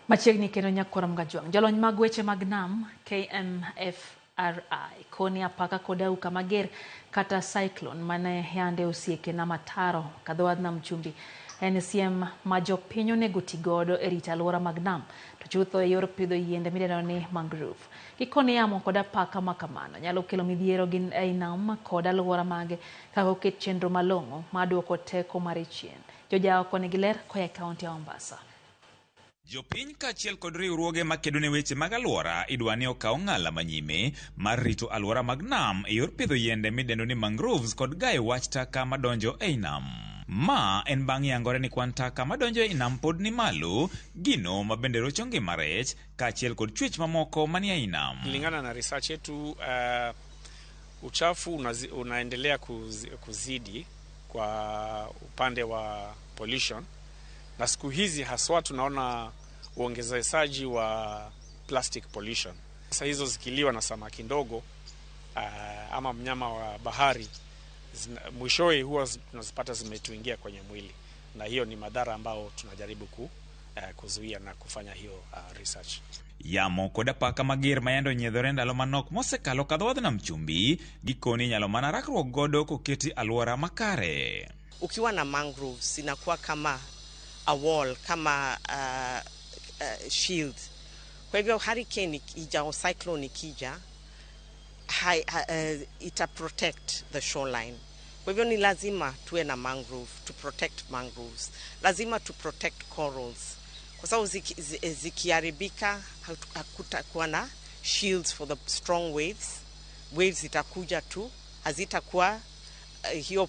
Machiegni kendo Nyakoram Gajwang'. Jolony mag weche mag nam KMFRI koni apaka kod auka mager kata cyclone mane yande osieke na mataro kadhowadh nam chumbi en siem ma jopiny onego tii godo e rito aluora mag nam to chutho e yor pidho yiende midendo ni mangrove. Gikoni yamo kod apaka makamano nyalo kelo midhiero gin ei nam kod aluora mage kaka oket chenro malong'o mar duoko teko mar chien. Jojaoko konigi ler koa e kaunti ya Mombasa. Jopiny kaachiel kod riwruoge makedo ne weche mag aluora idwani okaw ng'ala manyime mar rito aluora mag nam e yor pidho yiende midendo ni mangroves kod gayo wach taka madonjo ei nam. Ma en bang' yangore ni kwan taka madonjo ei nam pod ni malo, gino mabende rocho ngima rech kaachiel kod chwech mamoko manie ei nam. Kulingana na research yetu, uchafu unaendelea kuzidi kwa upande wa pollution, na siku hizi haswa tunaona uongezesaji wa plastic pollution. Sasa hizo zikiliwa na samaki ndogo ama mnyama wa bahari, mwishowe huwa tunazipata zimetuingia kwenye mwili, na hiyo ni madhara ambao tunajaribu kuzuia na kufanya hiyo research. Yamo kod apaka mager mayando nyiedhore ndalo manok mosekalo kadhowadh nam chumbi gikoni nyalo mana rakruok godo koketi aluora makare. Ukiwa na mangroves inakuwa kama a wall, kama shield. Kwa hivyo hurricane ikija au cyclone ikija, ita protect the shoreline. Kwa hivyo ni lazima tuwe na mangrove to protect mangroves. Lazima to protect corals. Kwa sababu zikiharibika hakutakuwa na shields for the strong waves. Waves itakuja tu, hazitakuwa hiyo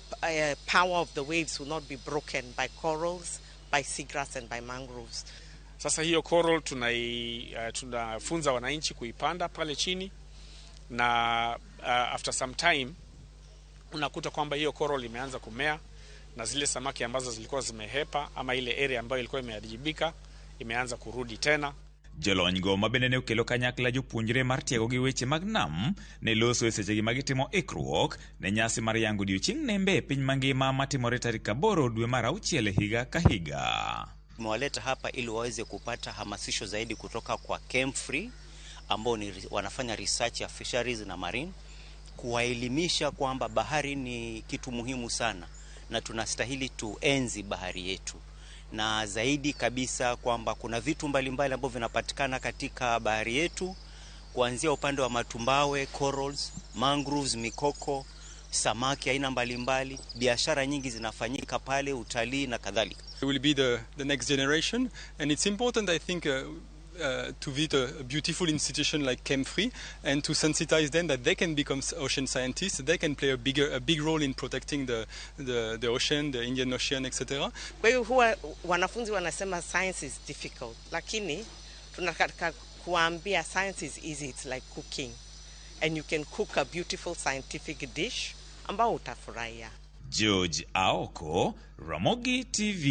power of the waves will not be broken by corals, by seagrass and by mangroves. Sasa hiyo coral tunafunza wananchi kuipanda pale chini, na after some time unakuta kwamba hiyo coral imeanza kumea na zile samaki ambazo zilikuwa zimehepa ama ile area ambayo ilikuwa imeadhibika imeanza kurudi tena. Jolony go mabende ne okelo kanyakla jopuonjre mar tiego gi weche mag nam ne loso e sechegi magitimo ikruok ne nyasi mar yango odiechieng' nembe e piny mangima matimore tarik 8 dwe mar 6 higa ka higa. Tumewaleta hapa ili waweze kupata hamasisho zaidi kutoka kwa KMFRI ambao wanafanya research ya fisheries na marine, kuwaelimisha kwamba bahari ni kitu muhimu sana na tunastahili tuenzi bahari yetu, na zaidi kabisa kwamba kuna vitu mbalimbali ambavyo vinapatikana katika bahari yetu, kuanzia upande wa matumbawe, corals, mangroves, mikoko, samaki aina mbalimbali. Biashara nyingi zinafanyika pale, utalii na kadhalika. It will be the next generation, and it's important, I think, to visit a beautiful institution like KMFRI and to sensitize them that they can become ocean scientists. They can play a big role in protecting the ocean, the Indian Ocean, etc. Kwa hiyo huwa wanafunzi wanasema science is difficult, lakini tunataka kuambia science is easy. It's like cooking, and you can cook a beautiful scientific dish ambao utafurahia. George Aoko, Ramogi TV.